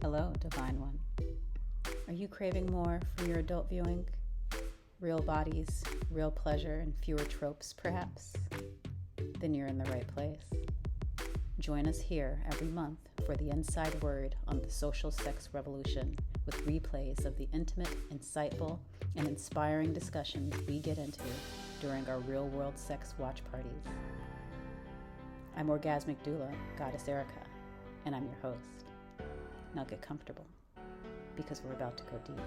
Hello, Divine One. Are you craving more from your adult viewing? Real bodies, real pleasure, and fewer tropes, perhaps? Then you're in the right place. Join us here every month for the inside word on the social sex revolution with replays of the intimate, insightful, and inspiring discussions we get into during our real-world sex watch parties. I'm Orgasmic Doula, Goddess Erica, and I'm your host. Now get comfortable, because we're about to go deep.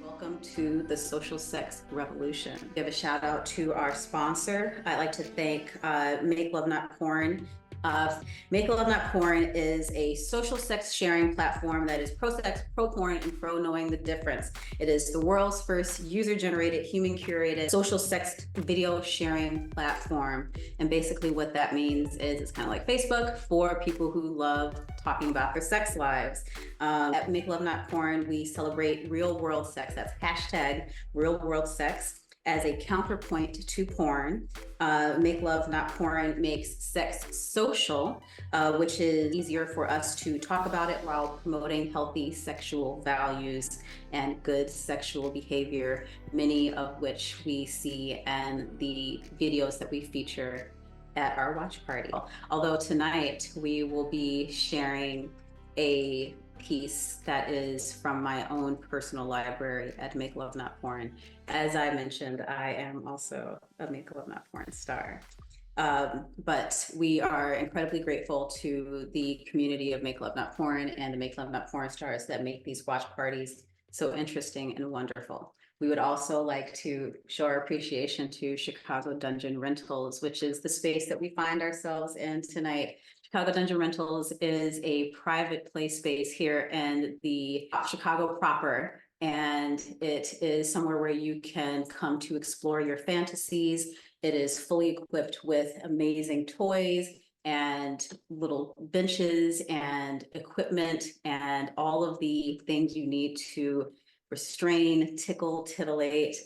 Welcome to the Social Sex Revolution. Give a shout out to our sponsor. I'd like to thank Make Love Not Porn. Make Love Not Porn is a social sex sharing platform that is pro-sex, pro-porn, and pro-knowing the difference. It is the world's first user-generated, human-curated social sex video sharing platform. And basically what that means is it's kind of like Facebook for people who love talking about their sex lives. At Make Love Not Porn, we celebrate real-world sex. That's hashtag real-world sex. As a counterpoint to porn. Make Love Not Porn makes sex social, which is easier for us to talk about it while promoting healthy sexual values and good sexual behavior, many of which we see in the videos that we feature at our watch party. Although tonight we will be sharing a piece that is from my own personal library at Make Love Not Porn. As I mentioned, I am also a Make Love Not Porn star. But we are incredibly grateful to the community of Make Love Not Porn and the Make Love Not Porn stars that make these watch parties so interesting and wonderful. We would also like to show our appreciation to Chicago Dungeon Rentals, which is the space that we find ourselves in tonight. Chicago Dungeon Rentals is a private play space here in the Chicago proper, and it is somewhere where you can come to explore your fantasies. It is fully equipped with amazing toys and little benches and equipment and all of the things you need to restrain, tickle, titillate.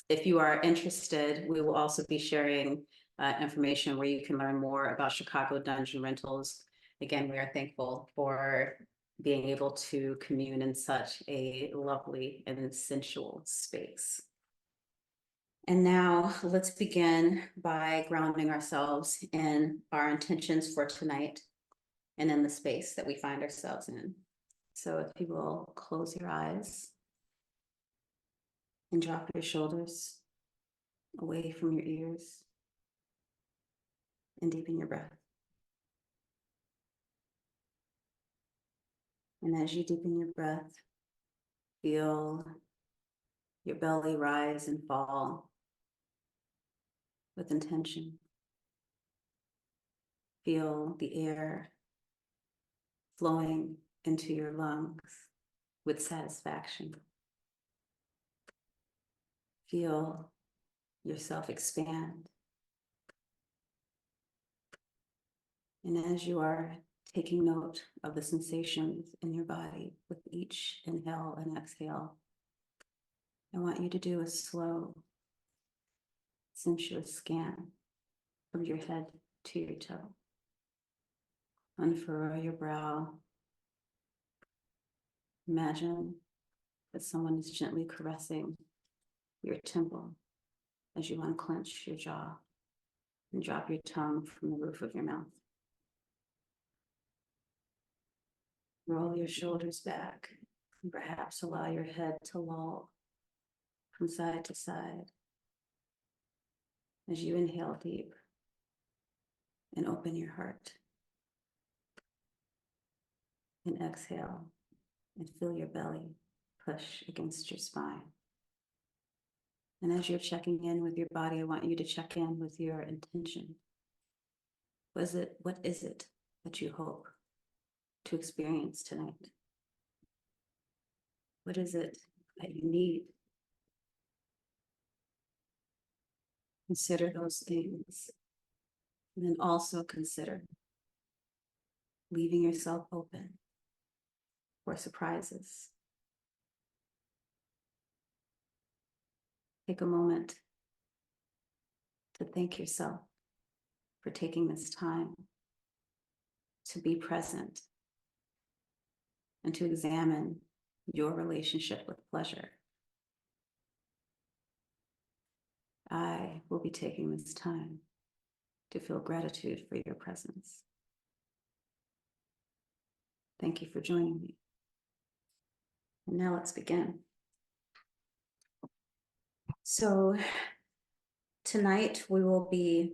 If you are interested, we will also be sharing information where you can learn more about Chicago Dungeon Rentals. Again, we are thankful for being able to commune in such a lovely and sensual space. And now let's begin by grounding ourselves in our intentions for tonight and in the space that we find ourselves in. So if you will close your eyes and drop your shoulders away from your ears and deepen your breath. And as you deepen your breath, feel your belly rise and fall with intention. Feel the air flowing into your lungs with satisfaction. Feel yourself expand. And as you are taking note of the sensations in your body with each inhale and exhale, I want you to do a slow, sensuous scan from your head to your toe. Unfurrow your brow. Imagine that someone is gently caressing your temple as you unclench your jaw and drop your tongue from the roof of your mouth. Roll your shoulders back and perhaps allow your head to loll from side to side as you inhale deep and open your heart. And exhale and feel your belly push against your spine. And as you're checking in with your body, I want you to check in with your intention. What is it that you hope to experience tonight? What is it that you need? Consider those things. And then also consider leaving yourself open for surprises. Take a moment to thank yourself for taking this time to be present and to examine your relationship with pleasure. I will be taking this time to feel gratitude for your presence. Thank you for joining me. And now let's begin. So tonight we will be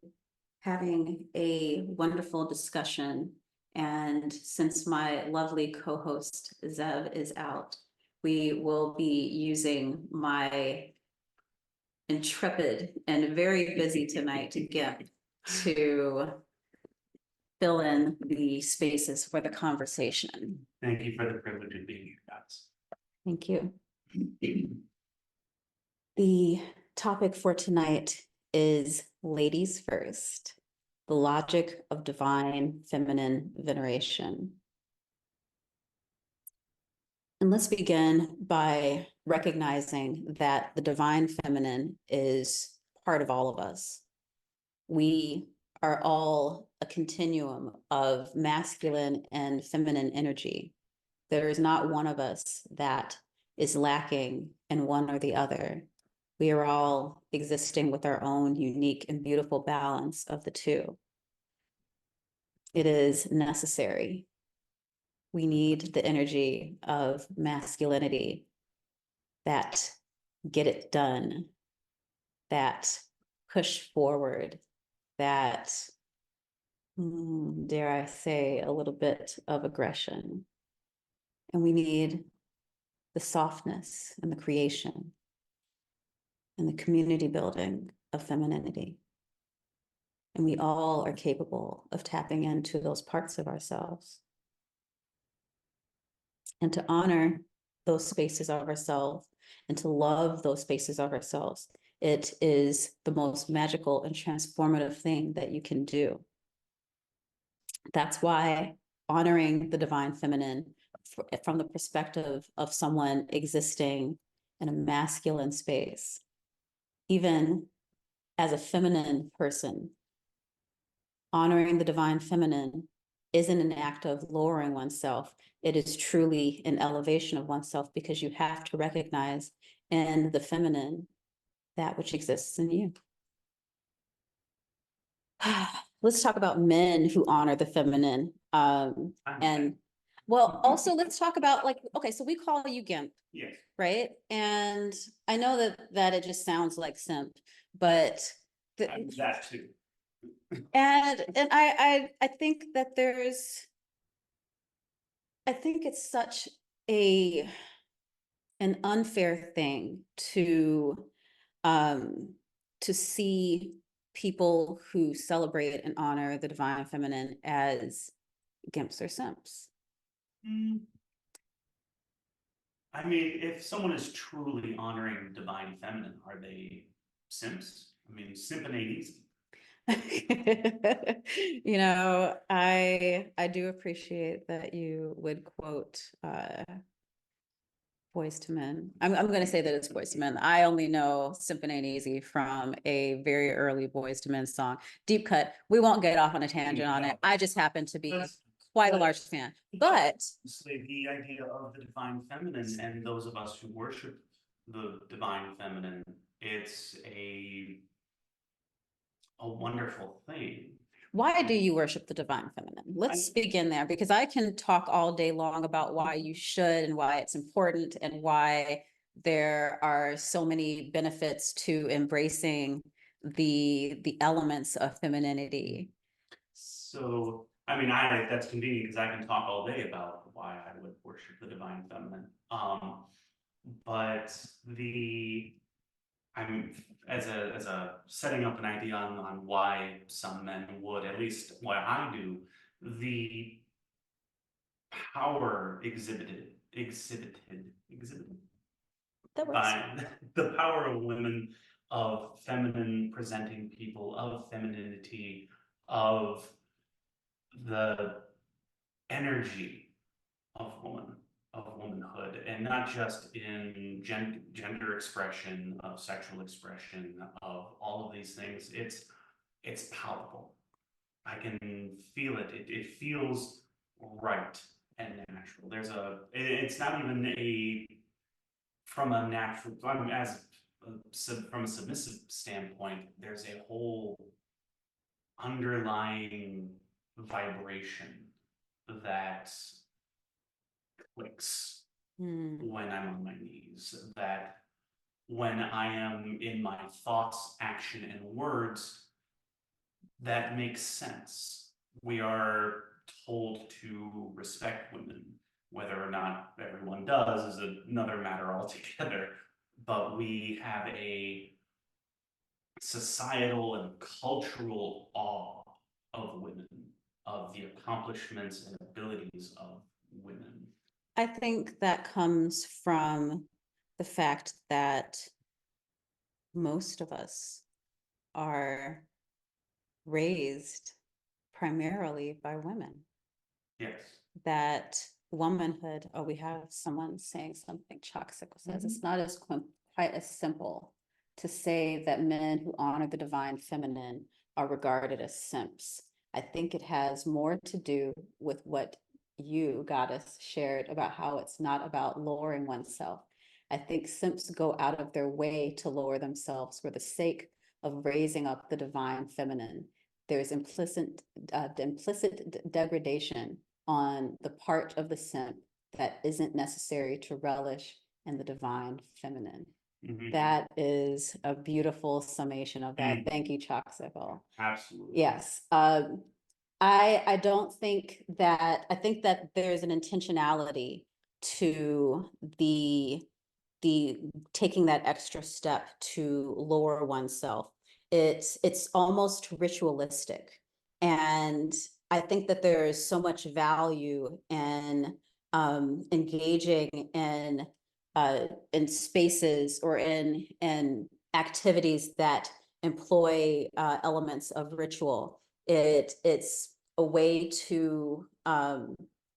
having a wonderful discussion. And since my lovely co-host Zev is out, we will be using my intrepid and very busy tonight GIMP to fill in the spaces for the conversation. Thank you for the privilege of being here, guys. Thank you. The topic for tonight is ladies first, the logic of divine feminine veneration. And let's begin by recognizing that the divine feminine is part of all of us. We are all a continuum of masculine and feminine energy. There is not one of us that is lacking in one or the other. We are all existing with our own unique and beautiful balance of the two. It is necessary. We need the energy of masculinity that get it done, that push forward, that, dare I say, a little bit of aggression. And we need the softness and the creation and the community building of femininity. And we all are capable of tapping into those parts of ourselves. And to honor those spaces of ourselves and to love those spaces of ourselves, it is the most magical and transformative thing that you can do. That's why honoring the divine feminine from the perspective of someone existing in a masculine space, even as a feminine person, honoring the divine feminine isn't an act of lowering oneself. It is truly an elevation of oneself, because you have to recognize in the feminine that which exists in you. Let's talk about men who honor the feminine. And well, also let's talk about, like, okay, so we call you GIMP. Yes. Right? And I know that it just sounds like simp, but That too. and I think that I think it's such an unfair thing to see people who celebrate and honor the divine feminine as gimps or simps. I mean, if someone is truly honoring divine feminine, are they simps? I mean, simping ain't easy. You know, I do appreciate that you would quote Boys to Men. I'm going to say that it's Boys to Men. I only know Simpin' Ain't Easy from a very early Boys to Men song. Deep cut. We won't get off on a tangent on it. I just happen to be quite a large fan. But the idea of the divine feminine, and those of us who worship the divine feminine, it's a wonderful thing. why do you worship the divine feminine? Let's begin there, because I can talk all day long about why you should and why it's important and why there are so many benefits to embracing the elements of femininity. So, I mean, that's convenient because I can talk all day about why I would worship the divine feminine. But I'm as a setting up an idea on why some men would, at least why I do, the power exhibited That works. by the power of women, of feminine presenting people, of femininity, of the energy of woman. of womanhood, and not just in gender expression, of sexual expression, of all of these things. It's palpable. I can feel it. It feels right and natural. It's not even from a natural, I mean, from a submissive standpoint, there's a whole underlying vibration that clicks Hmm. when I'm on my knees, that when I am in my thoughts, action, and words, that makes sense. We are told to respect women. Whether or not everyone does is another matter altogether. But we have a societal and cultural awe of women, of the accomplishments and abilities of women. I think that comes from the fact that most of us are raised primarily by women. Yes. That womanhood, oh, we have someone saying something. Choxical says it's not as quite as simple to say that men who honor the divine feminine are regarded as simps. I think it has more to do with what you, goddess, shared about how it's not about lowering oneself. I think simps go out of their way to lower themselves for the sake of raising up the divine feminine. There's implicit degradation on the part of the simp that isn't necessary to relish in the divine feminine. Mhm. That is a beautiful summation of that. Mm. Thank you, Choxical. Absolutely. Yes. I don't think that, I think that there's an intentionality to the taking that extra step to lower oneself. It's almost ritualistic. And I think that there is so much value in engaging in spaces or in activities that employ elements of ritual. It's a way to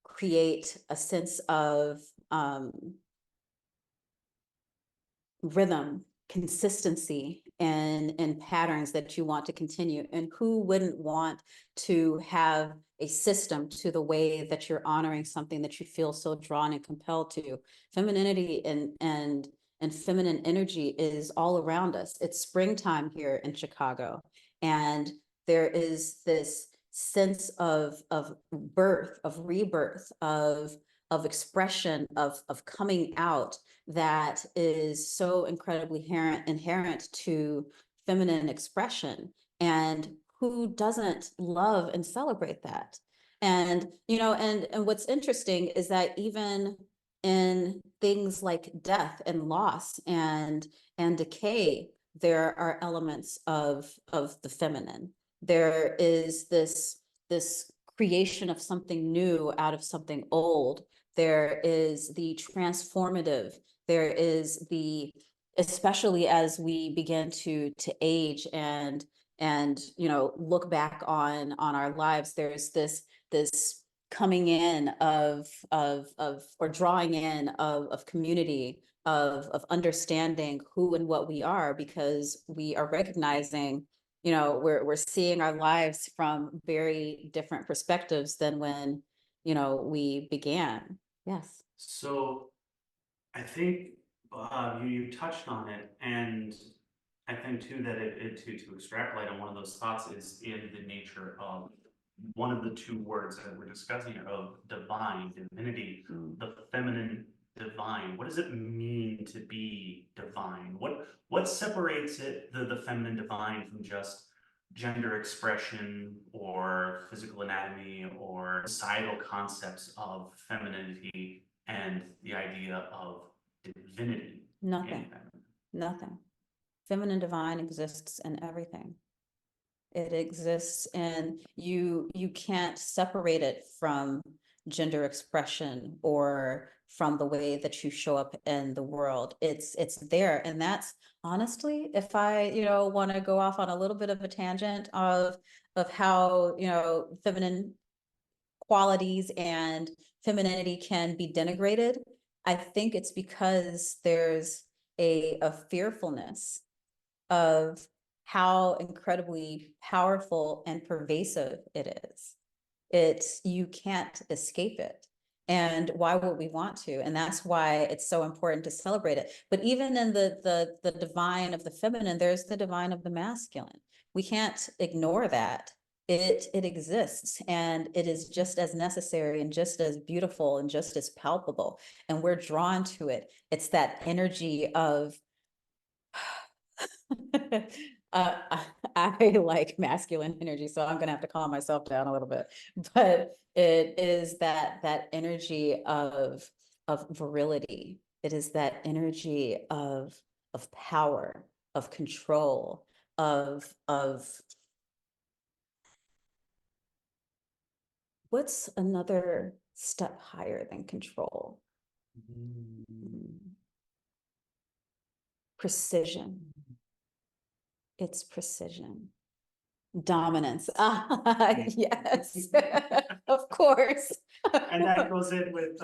create a sense of rhythm, consistency, and patterns that you want to continue. And who wouldn't want to have a system to the way that you're honoring something that you feel so drawn and compelled to? Femininity and feminine energy is all around us. It's springtime here in Chicago, and there is this sense of birth, of rebirth, of expression, of coming out that is so incredibly inherent to feminine expression. And who doesn't love and celebrate that? And, and what's interesting is that even in things like death and loss and decay, there are elements of the feminine. There is this creation of something new out of something old. There is the transformative. There is especially as we begin to age and look back on our lives, there's this coming in of or drawing in of community, of understanding who and what we are, because we are recognizing, we're seeing our lives from very different perspectives than when we began. Yes. So I think you touched on it, and I think too that to extrapolate on one of those thoughts is in the nature of one of the two words that we're discussing of divine, divinity, the feminine divine. What does it mean to be divine? What separates the feminine divine from just gender expression or physical anatomy or societal concepts of femininity and the idea of divinity? Nothing. Nothing. Feminine divine exists in everything. It exists, and you can't separate it from gender expression or from the way that you show up in the world. It's there. And that's honestly, if I, want to go off on a little bit of a tangent of how, feminine qualities and femininity can be denigrated, I think it's because there's a fearfulness of how incredibly powerful and pervasive it is. You can't escape it. And why would we want to? And that's why it's so important to celebrate it. But even in the divine of the feminine, there's the divine of the masculine. We can't ignore that. It exists, and it is just as necessary and just as beautiful and just as palpable. And we're drawn to it. It's that energy of I like masculine energy, so I'm gonna have to calm myself down a little bit. But it is that energy of virility. It is that energy of power, of control, of what's another step higher than control? Precision. It's precision. Dominance. Yes, of course. And that goes in with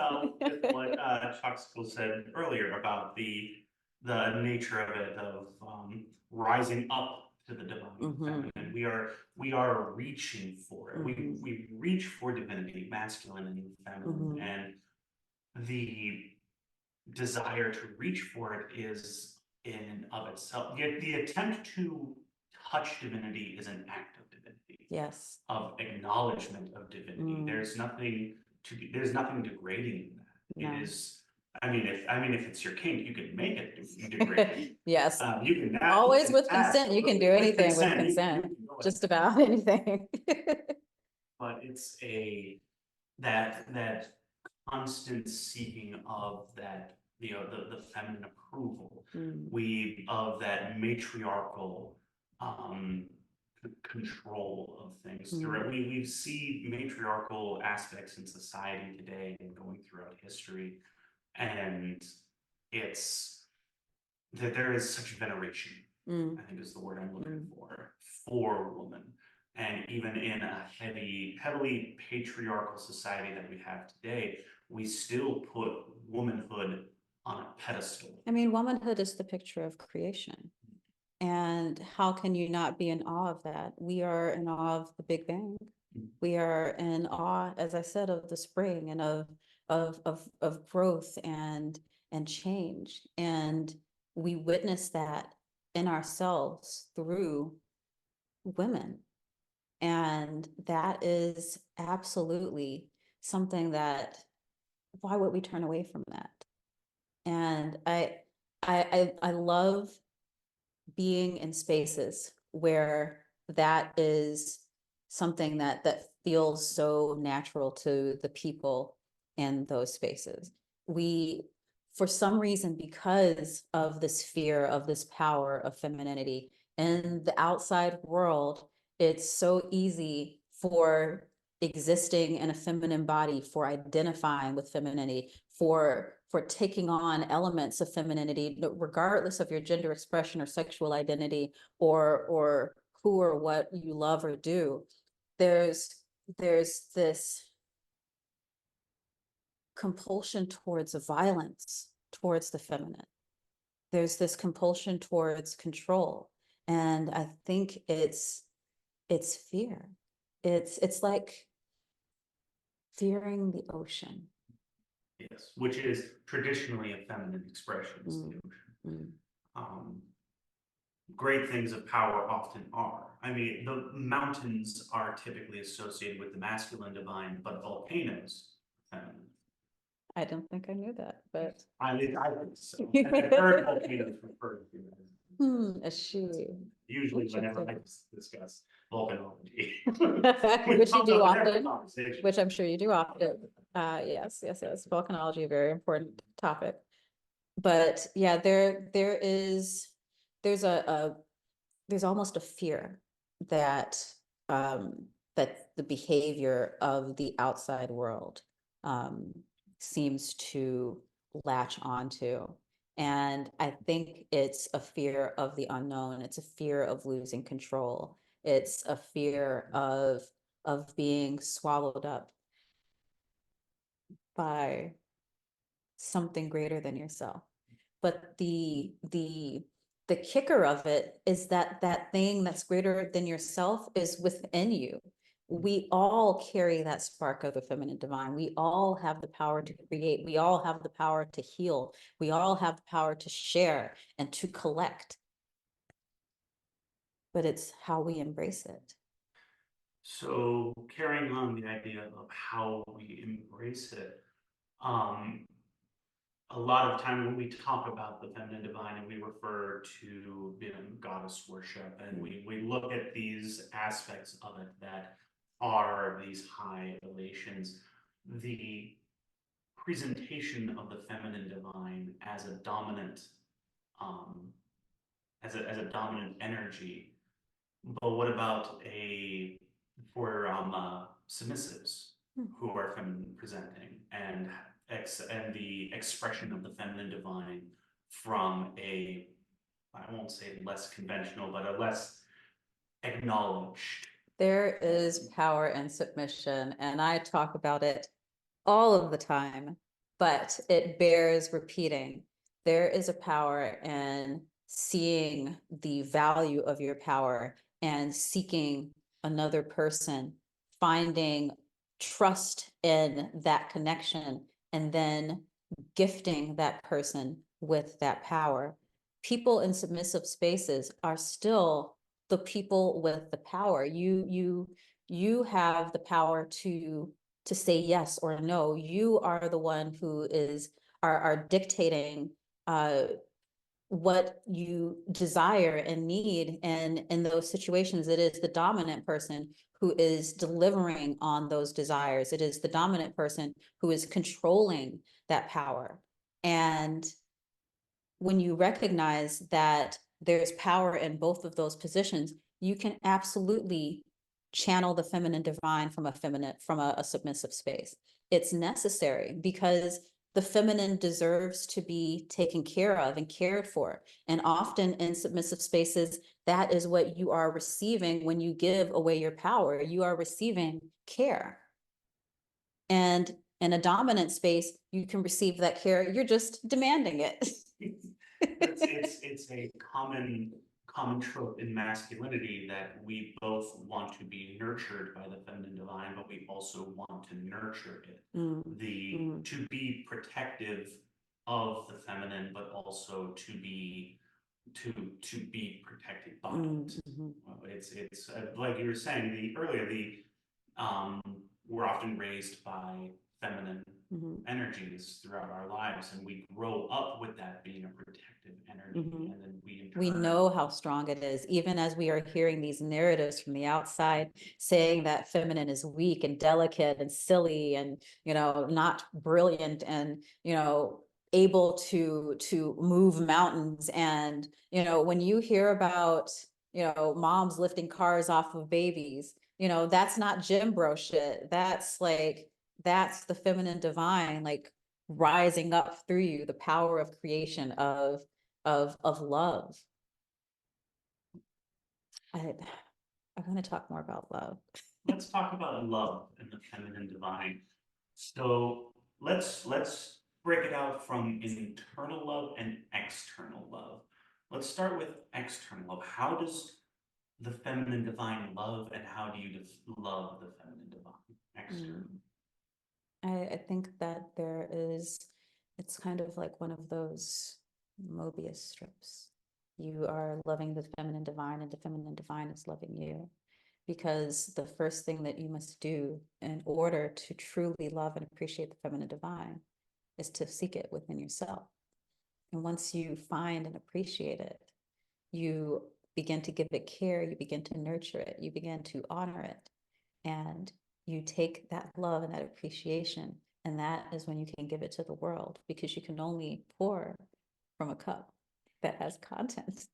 what Chuck School said earlier about the nature of it, of rising up to the divine feminine. We are reaching for it. We reach for divinity, masculine and feminine, and the desire to reach for it is in and of itself. Yet the attempt to touch divinity is an act of divinity, Yes. of acknowledgement of divinity. There's nothing degrading in that. No. It is. If it's your kink, you can make it degrading. Yes. You can Always with consent. You can do anything with consent. you can go Just about anything. But it's that constant seeking of that, the feminine approval, of that matriarchal control of things through it. We see matriarchal aspects in society today and going throughout history, and it's that there is such veneration, I think is the word I'm looking for woman. And even in a heavily patriarchal society that we have today, we still put womanhood on a pedestal. I mean, womanhood is the picture of creation. And how can you not be in awe of that? We are in awe of the Big Bang. We are in awe, as I said, of the spring and of growth and change. And we witness that in ourselves through women. And that is absolutely something that, why would we turn away from that? And I love being in spaces where that is something that feels so natural to the people in those spaces. We, for some reason, because of this fear of this power of femininity in the outside world, it's so easy for existing in a feminine body, for identifying with femininity, for taking on elements of femininity, regardless of your gender expression or sexual identity, or who or what you love or do. There's this compulsion towards violence towards the feminine. There's this compulsion towards control. And I think it's fear. It's like fearing the ocean. Yes, which is traditionally a feminine expression, is the ocean. Great things of power often are. I mean, the mountains are typically associated with the masculine divine, but volcanoes, feminine. I don't think I knew that, but I think so. I've heard volcanoes referred to a she. usually whenever I discuss volcanology. Which you do often, which I'm sure you do often. Yes. Volcanology, a very important topic. But yeah, there's almost a fear that that the behavior of the outside world seems to latch onto. And I think it's a fear of the unknown. It's a fear of losing control. It's a fear of being swallowed up by something greater than yourself. But the kicker of it is that that thing that's greater than yourself is within you. We all carry that spark of the feminine divine. We all have the power to create. We all have the power to heal. We all have the power to share and to collect. But it's how we embrace it. So carrying on the idea of how we embrace it, a lot of time when we talk about the feminine divine and we refer to, goddess worship, and we look at these aspects of it that are these high relations, the presentation of the feminine divine as a dominant, as a dominant energy. But what about for submissives who are feminine presenting, and the expression of the feminine divine from I won't say less conventional, but a less acknowledged. There is power in submission, and I talk about it all of the time, but it bears repeating. There is a power in seeing the value of your power and seeking another person, finding trust in that connection, and then gifting that person with that power. People in submissive spaces are still the people with the power. You have the power to say yes or no. You are the one who are dictating what you desire and need. And in those situations, it is the dominant person who is delivering on those desires. It is the dominant person who is controlling that power. And when you recognize that there's power in both of those positions, you can absolutely channel the feminine divine from a submissive space. It's necessary because the feminine deserves to be taken care of and cared for. And often in submissive spaces, that is what you are receiving when you give away your power. You are receiving care. And in a dominant space, you can receive that care. You're just demanding it. It's a common trope in masculinity that we both want to be nurtured by the feminine divine, but we also want to nurture it. To be protective of the feminine, but also to be protected by it. It's like you were saying we're often raised by feminine energies throughout our lives, and we grow up with that being a protective energy, and then we know how strong it is, even as we are hearing these narratives from the outside saying that feminine is weak and delicate and silly and not brilliant and able to move mountains. And when you hear about moms lifting cars off of babies, that's not gym bro shit. That's the feminine divine rising up through you, the power of creation, of love. I want to talk more about love. Let's talk about love and the feminine divine. So let's break it out from internal love and external love. Let's start with external love. How does the feminine divine love, and how do you love the feminine divine externally? I think that it's kind of like one of those Mobius strips. You are loving the feminine divine, and the feminine divine is loving you. Because the first thing that you must do in order to truly love and appreciate the feminine divine is to seek it within yourself. And once you find and appreciate it, you begin to give it care, you begin to nurture it, you begin to honor it. And you take that love and that appreciation, and that is when you can give it to the world, because you can only pour from a cup that has contents.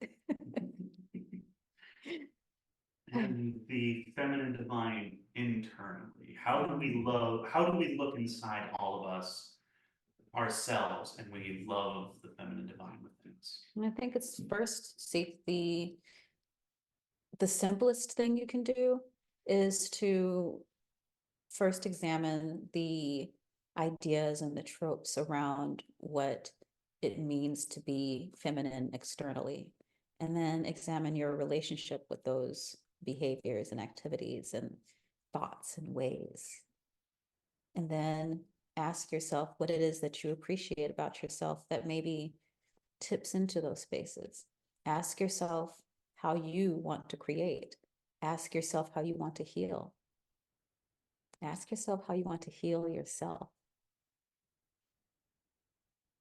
And the feminine divine internally, how do we look inside all of us, ourselves, and we love the feminine divine within us? And I think it's first seek the simplest thing you can do is to first examine the ideas and the tropes around what it means to be feminine externally, and then examine your relationship with those behaviors and activities and thoughts and ways. And then ask yourself what it is that you appreciate about yourself that maybe tips into those spaces. Ask yourself how you want to create. Ask yourself how you want to heal. Ask yourself how you want to heal yourself.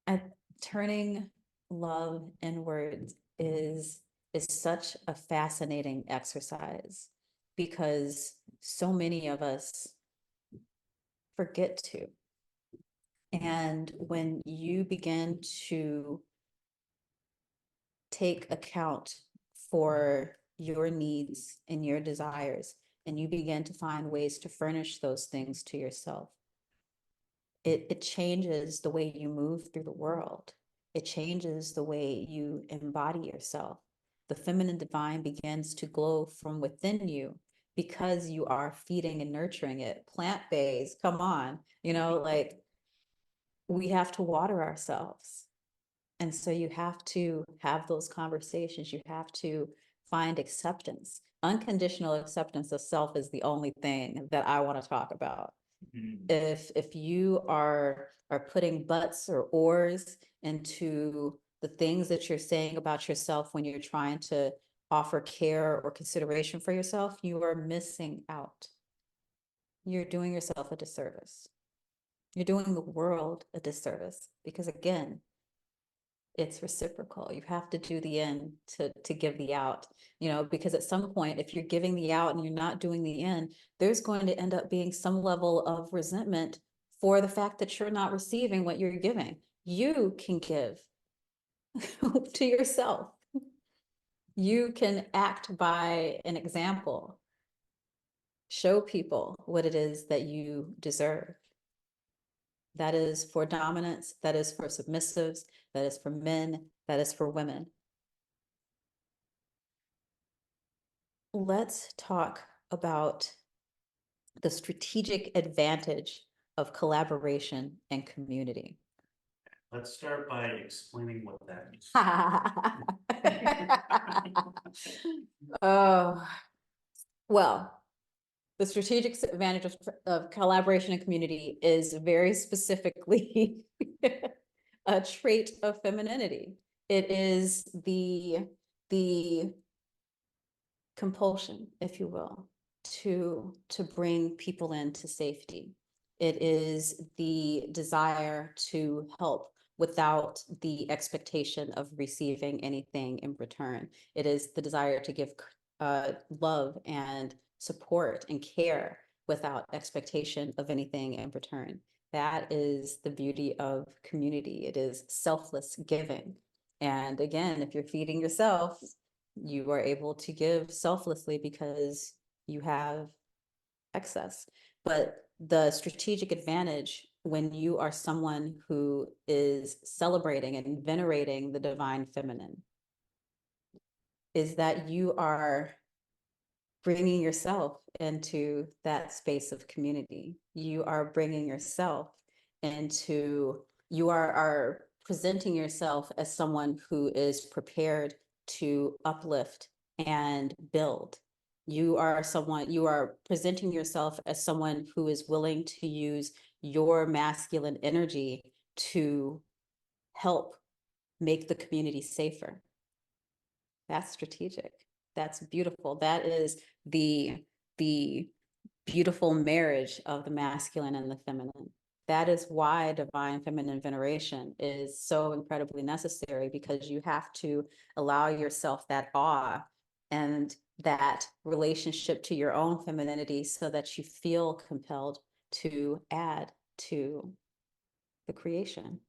And turning love inwards is such a fascinating exercise because so many of us forget to. And when you begin to take account for your needs and your desires, and you begin to find ways to furnish those things to yourself, it changes the way you move through the world. It changes the way you embody yourself. The feminine divine begins to glow from within you because you are feeding and nurturing it. Plant-based, come on, like we have to water ourselves. And so you have to have those conversations. You have to find acceptance. Unconditional acceptance of self is the only thing that I want to talk about. If you are putting buts or ors into the things that you're saying about yourself when you're trying to offer care or consideration for yourself, you are missing out. You're doing yourself a disservice. You're doing the world a disservice because, again, it's reciprocal. You have to do the in to give the out, because at some point, if you're giving the out and you're not doing the in, there's going to end up being some level of resentment for the fact that you're not receiving what you're giving. You can give to yourself. You can act by an example. Show people what it is that you deserve. That is for dominance, that is for submissives, that is for men, that is for women. Let's talk about the strategic advantage of collaboration and community. Let's start by explaining what that means. Oh, well, the strategic advantage of collaboration and community is very specifically a trait of femininity. It is the compulsion, if you will, to bring people into safety. It is the desire to help without the expectation of receiving anything in return. It is the desire to give love and support and care without expectation of anything in return. That is the beauty of community. It is selfless giving. And again, if you're feeding yourself, you are able to give selflessly because you have excess. But the strategic advantage when you are someone who is celebrating and venerating the divine feminine is that you are bringing yourself into that space of community. You are bringing yourself into, you are presenting yourself as someone who is prepared to uplift and build. You are presenting yourself as someone who is willing to use your masculine energy to help make the community safer. That's strategic. That's beautiful. That is the beautiful marriage of the masculine and the feminine. That is why divine feminine veneration is so incredibly necessary, because you have to allow yourself that awe and that relationship to your own femininity so that you feel compelled to add to the creation.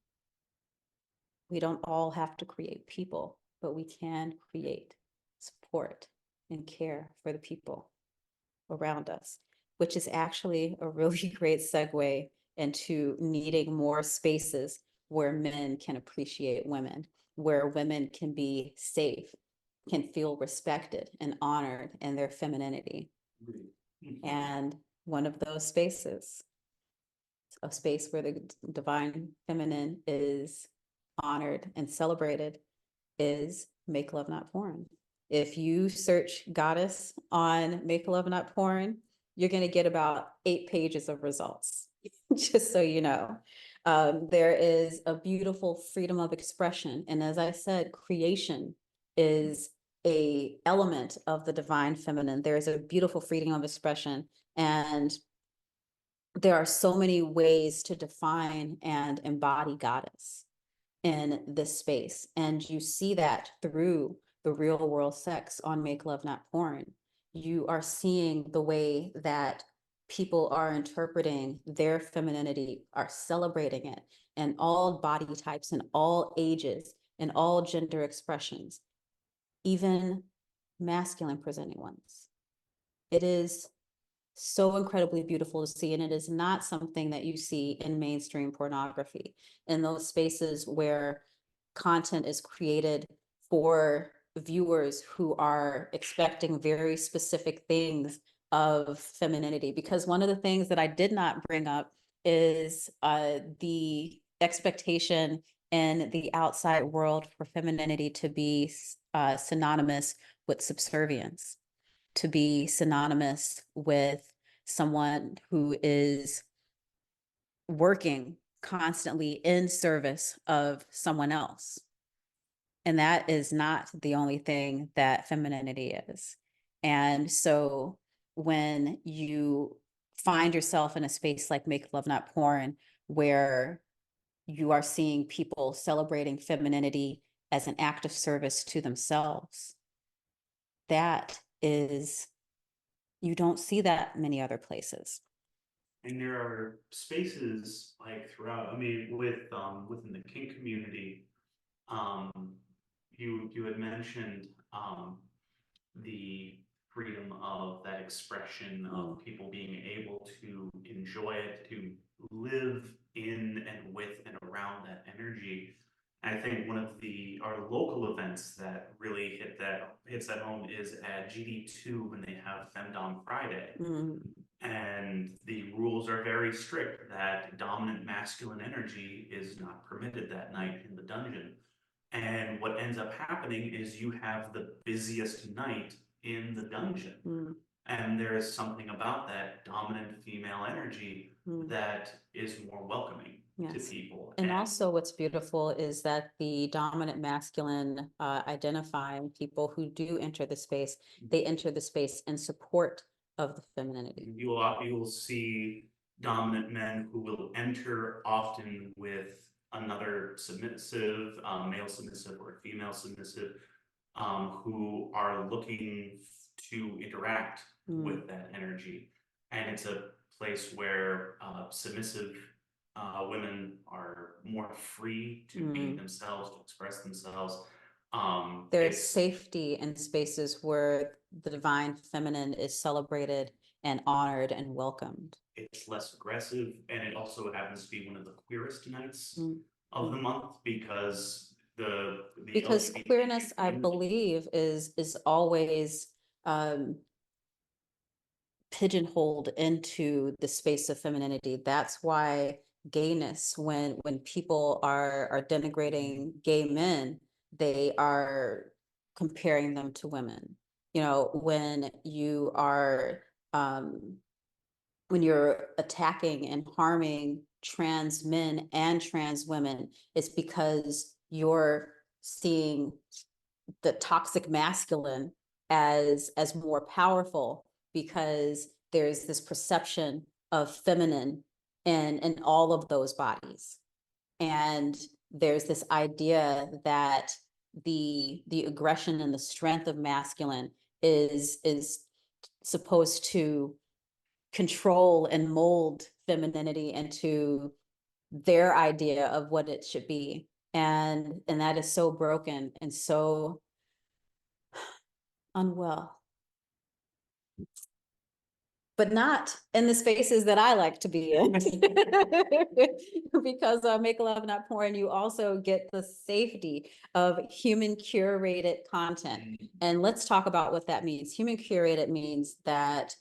We don't all have to create people, but we can create support and care for the people around us, which is actually a really great segue into needing more spaces where men can appreciate women, where women can be safe, can feel respected and honored in their femininity. And one of those spaces a space where the divine feminine is honored and celebrated, is Make Love Not Porn. If you search goddess on Make Love Not Porn, you're going to get about 8 pages of results, just so you know. There is a beautiful freedom of expression. And as I said, creation is a element of the divine feminine. There is a beautiful freedom of expression. And there are so many ways to define and embody goddess in this space. And you see that through the real world sex on Make Love Not Porn. You are seeing the way that people are interpreting their femininity, are celebrating it in all body types, in all ages, in all gender expressions, even masculine presenting ones. It is so incredibly beautiful to see, and it is not something that you see in mainstream pornography, in those spaces where content is created for viewers who are expecting very specific things of femininity. Because one of the things that I did not bring up is the expectation in the outside world for femininity to be synonymous with subservience, to be synonymous with someone who is working constantly in service of someone else. And that is not the only thing that femininity is. And so when you find yourself in a space like Make Love Not Porn, where you are seeing people celebrating femininity as an act of service to themselves, that is, you don't see that many other places. And there are spaces like throughout, I mean, within the kink community, um, you had mentioned, the freedom of that expression of people being able to enjoy it, to live in and with and around that energy. And I think one of our local events that really hits that home is at GD2 when they have Femdom Friday. Mm. And the rules are very strict that dominant masculine energy is not permitted that night in the dungeon. And what ends up happening is you have the busiest night in the dungeon. Mm. And there is something about that dominant female energy that is more welcoming to Yes. people. And also what's beautiful is that the dominant masculine identifying people who do enter the space, they enter the space in support of the femininity. You will see dominant men who will enter often with another submissive, male submissive or female submissive, who are looking to interact with that energy. And it's a place where submissive women are more free to be themselves, to express themselves. There's safety in spaces where the divine feminine is celebrated and honored and welcomed. It's less aggressive, and it also happens to be one of the queerest nights of the month because because LGBT queerness, I community, believe, is always pigeonholed into the space of femininity. That's why gayness, when people are denigrating gay men, they are comparing them to women. You know, when you are when you're attacking and harming trans men and trans women, it's because you're seeing the toxic masculine as more powerful, because there's this perception of feminine in all of those bodies. And there's this idea that the aggression and the strength of masculine is supposed to control and mold femininity into their idea of what it should be. And that is so broken and so unwell. But not in the spaces that I like to be in. Because Make Love Not Porn, you also get the safety of human curated content. And let's talk about what that means. Human curated means that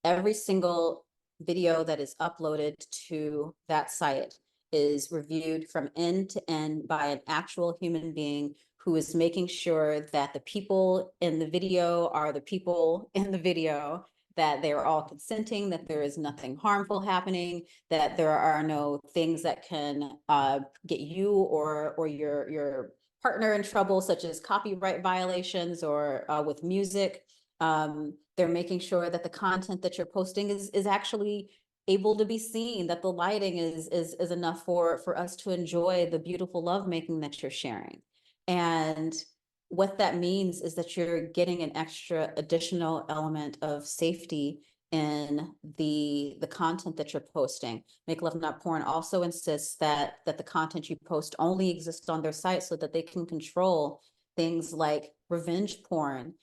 every single video that is uploaded to that site is reviewed from end to end by an actual human being who is making sure that the people in the video are the people in the video, that they are all consenting, that there is nothing harmful happening, that there are no things that can get you or your partner in trouble, such as copyright violations or with music. They're making sure that the content that you're posting is actually able to be seen, that the lighting is enough for us to enjoy the beautiful lovemaking that you're sharing. And what that means is that you're getting an extra additional element of safety in the content that you're posting. Make Love Not Porn also insists that the content you post only exists on their site so that they can control things like revenge porn.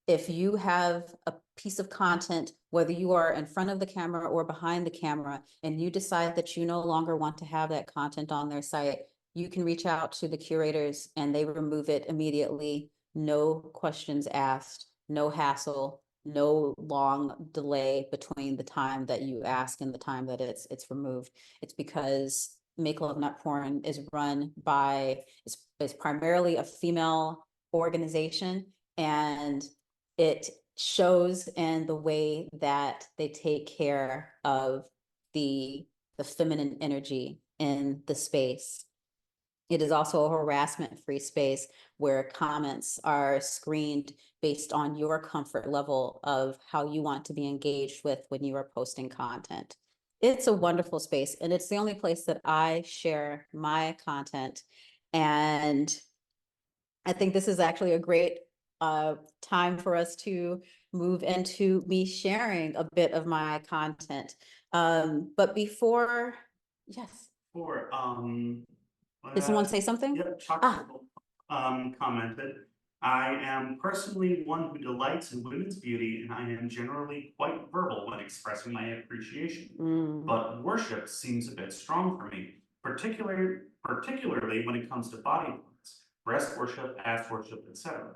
If you have a piece of content, whether you are in front of the camera or behind the camera, and you decide that you no longer want to have that content on their site, you can reach out to the curators and they remove it immediately. No questions asked, no hassle, no long delay between the time that you ask and the time that it's removed. It's because Make Love Not Porn is run by, is primarily a female organization, and it shows in the way that they take care of the feminine energy in the space. It is also a harassment-free space where comments are screened based on your comfort level of how you want to be engaged with when you are posting content. It's a wonderful space, and it's the only place that I share my content. And I think this is actually a great time for us to move into me sharing a bit of my content. But before, yes, For, did someone say something? Yep, Ah. commented, I am personally one who delights in women's beauty, and I am generally quite verbal when expressing my appreciation. But worship seems a bit strong for me, particularly when it comes to body parts, breast worship, ass worship, etc.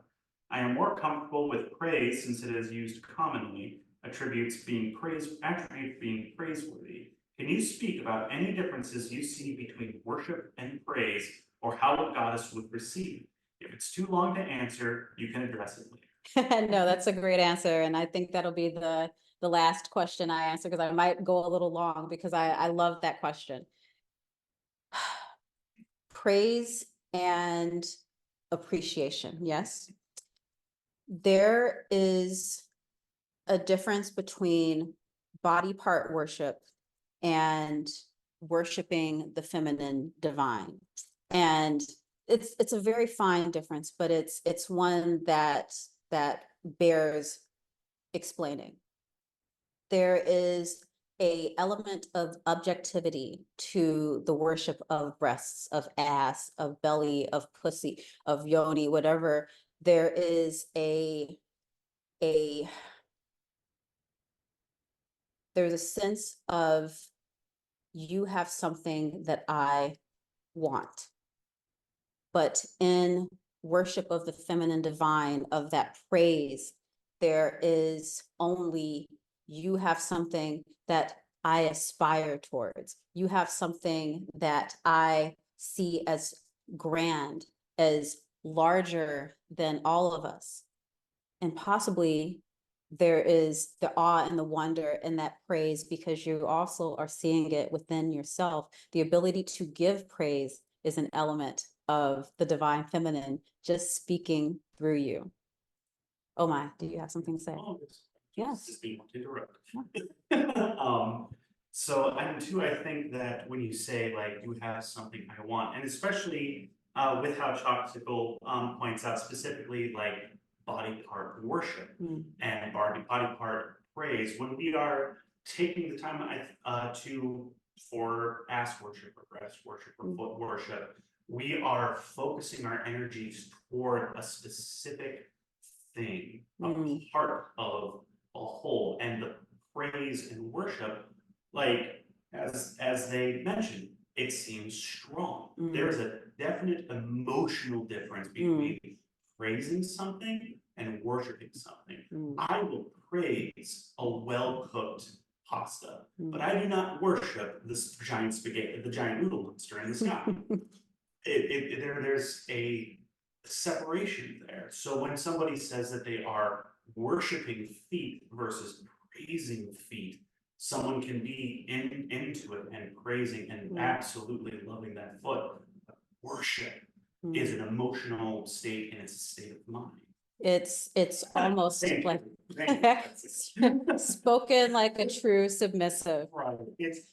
I am more comfortable with praise since it is used commonly, attributes being praiseworthy. Can you speak about any differences you see between worship and praise, or how a goddess would receive? If it's too long to answer, you can address it later. No, that's a great answer. And I think that'll be the last question I answer, because I might go a little long because I love that question. Praise and appreciation, yes. There is a difference between body part worship and worshiping the feminine divine. And it's a very fine difference, but it's one that bears explaining. There is a element of objectivity to the worship of breasts, of ass, of belly, of pussy, of yoni, whatever. There is there's a sense of, you have something that I want. But in worship of the feminine divine, of that praise, there is only, you have something that I aspire towards. You have something that I see as grand, as larger than all of us. And possibly there is the awe and the wonder in that praise, because you also are seeing it within yourself. The ability to give praise is an element of the divine feminine just speaking through you. Oh my, do you have something to say? Oh, Yes. just didn't want to interrupt. So and two, I think that when you say like you have something I want, and especially with how Choctical points out specifically like body part worship and body part praise, when we are taking the time for ass worship or breast worship or foot worship, we are focusing our energies toward a specific thing, a part of a whole, and the praise and worship, like as they mentioned, it seems strong. There is a definite emotional difference between praising something and worshiping something. I will praise a well-cooked pasta, but I do not worship this giant spaghetti, the giant noodle monster in the sky. There's a separation there. So when somebody says that they are worshiping feet versus praising feet, someone can be into it and praising and absolutely loving that foot. Worship is an emotional state and it's a state of mind. It's almost Thank like you. spoken like a true submissive. Right,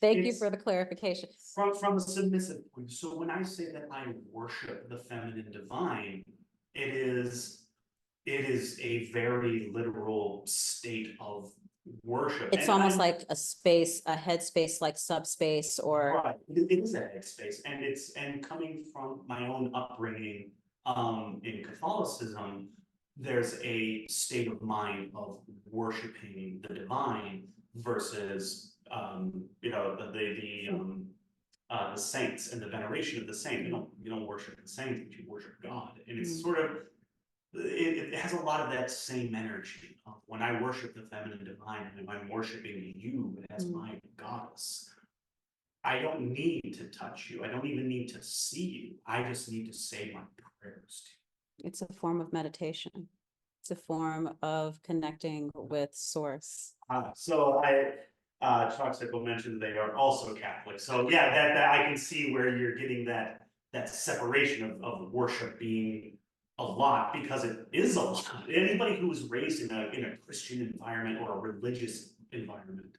Thank you for the clarification. from a submissive point. So when I say that I worship the feminine divine, it is a very literal state of worship. It's And almost I'm- like a space, a headspace, like subspace or. Right, it is a headspace, and coming from my own upbringing in Catholicism, there's a state of mind of worshiping the divine versus the saints and the veneration of the saint. You don't worship the saints, but you worship God, and it's sort of it has a lot of that same energy. When I worship the feminine divine, and I'm worshiping you as my goddess, I don't need to touch you. I don't even need to see you. I just need to say my prayers to you. It's a form of meditation. It's a form of connecting with source. So Choxico mentioned they are also Catholic. So yeah, that I can see where you're getting that separation of worship being a lot, because it is a lot. Anybody who was raised in a Christian environment or a religious environment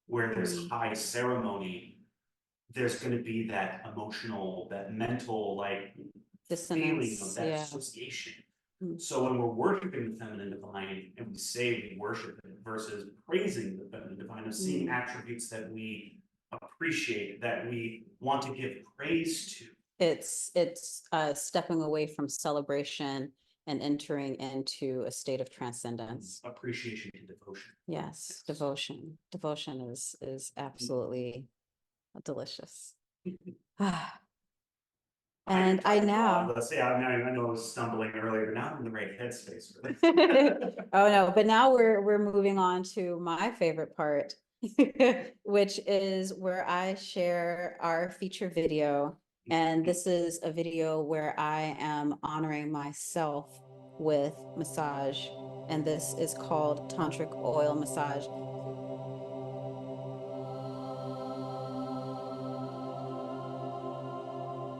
where there's high ceremony, there's going to be that emotional, that mental feeling of that association. So when we're worshiping the feminine divine and we say we worship it versus praising the feminine divine, of seeing attributes that we appreciate, that we want to give praise to. It's stepping away from celebration and entering into a state of transcendence. Appreciation and devotion. Yes, devotion. Devotion is absolutely delicious. And I now. Let's say I know I was stumbling earlier, but now I'm in the right headspace for this. Oh no, but now we're moving on to my favorite part, which is where I share our feature video. And this is a video where I am honoring myself with massage. And this is called Tantric Oil Massage.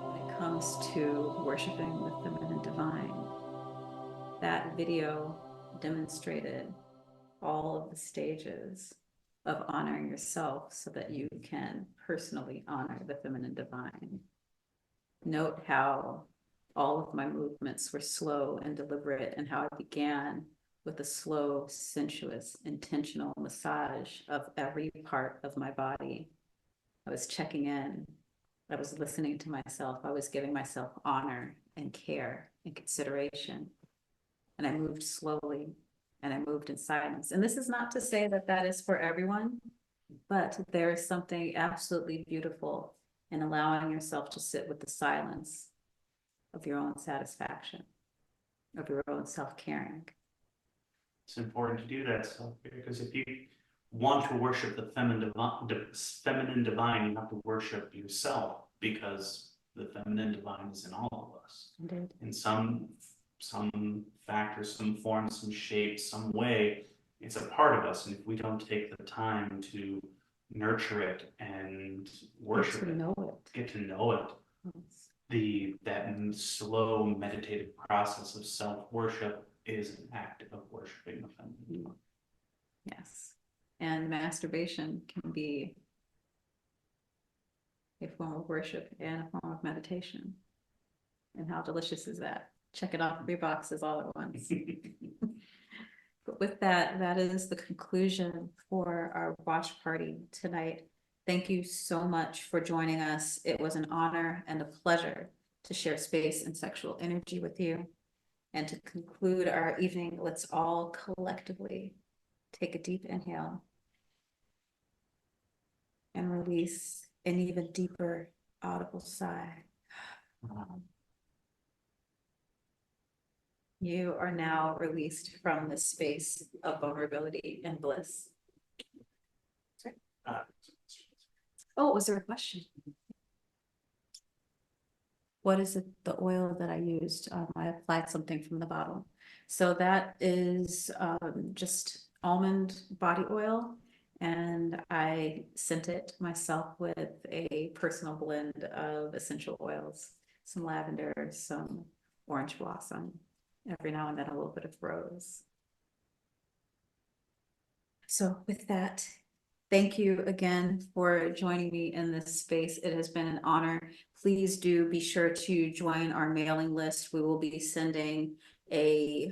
When it comes to worshiping the feminine divine, that video demonstrated all of the stages of honoring yourself so that you can personally honor the feminine divine. Note how all of my movements were slow and deliberate, and how I began with a slow, sensuous, intentional massage of every part of my body. I was checking in. I was listening to myself. I was giving myself honor and care and consideration. And I moved slowly and I moved in silence. And this is not to say that that is for everyone, but there is something absolutely beautiful in allowing yourself to sit with the silence of your own satisfaction, of your own self-caring. It's important to do that stuff, because if you want to worship the feminine divine, you have to worship yourself, because the feminine divine is in all of us. Indeed. In some factor, some form, some shape, some way, it's a part of us. And if we don't take the time to nurture it and worship it, get to know it, Yes. that slow meditative process of self-worship is an act of worshiping the feminine. Yes. And masturbation can be a form of worship and a form of meditation. And how delicious is that? Check it off 3 boxes all at once. But with that, that is the conclusion for our watch party tonight. Thank you so much for joining us. It was an honor and a pleasure to share space and sexual energy with you. And to conclude our evening, let's all collectively take a deep inhale and release an even deeper audible sigh. You are now released from the space of vulnerability and bliss. Oh, was there a question? What is it, the oil that I used? I applied something from the bottle. So that is just almond body oil. And I sent it myself with a personal blend of essential oils, some lavender, some orange blossom, every now and then a little bit of rose. So with that, thank you again for joining me in this space. It has been an honor. Please do be sure to join our mailing list. We will be sending a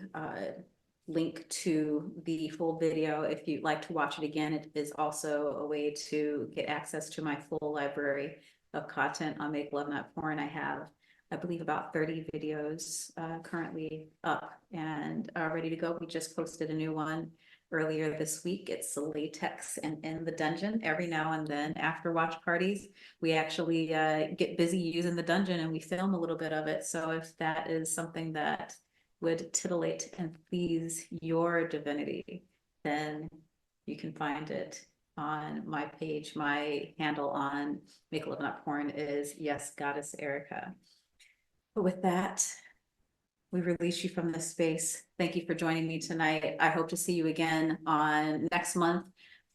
link to the full video. If you'd like to watch it again, it is also a way to get access to my full library of content on Make Love Not Porn. I have, I believe, about 30 videos currently up and ready to go. We just posted a new one earlier this week. It's the latex and in the dungeon. Every now and then after watch parties, we actually get busy using the dungeon and we film a little bit of it. So if that is something that would titillate and please your divinity, then you can find it on my page. My handle on Make Love Not Porn is Yes Goddess Erica. But with that, we release you from this space. Thank you for joining me tonight. I hope to see you again on next month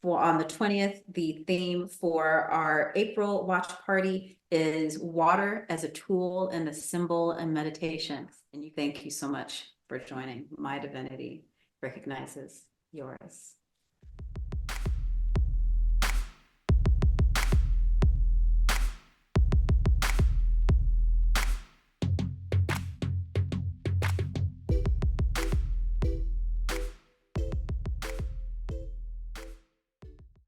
on the 20th. The theme for our April watch party is water as a tool and a symbol and meditation. And thank you so much for joining. My divinity recognizes yours.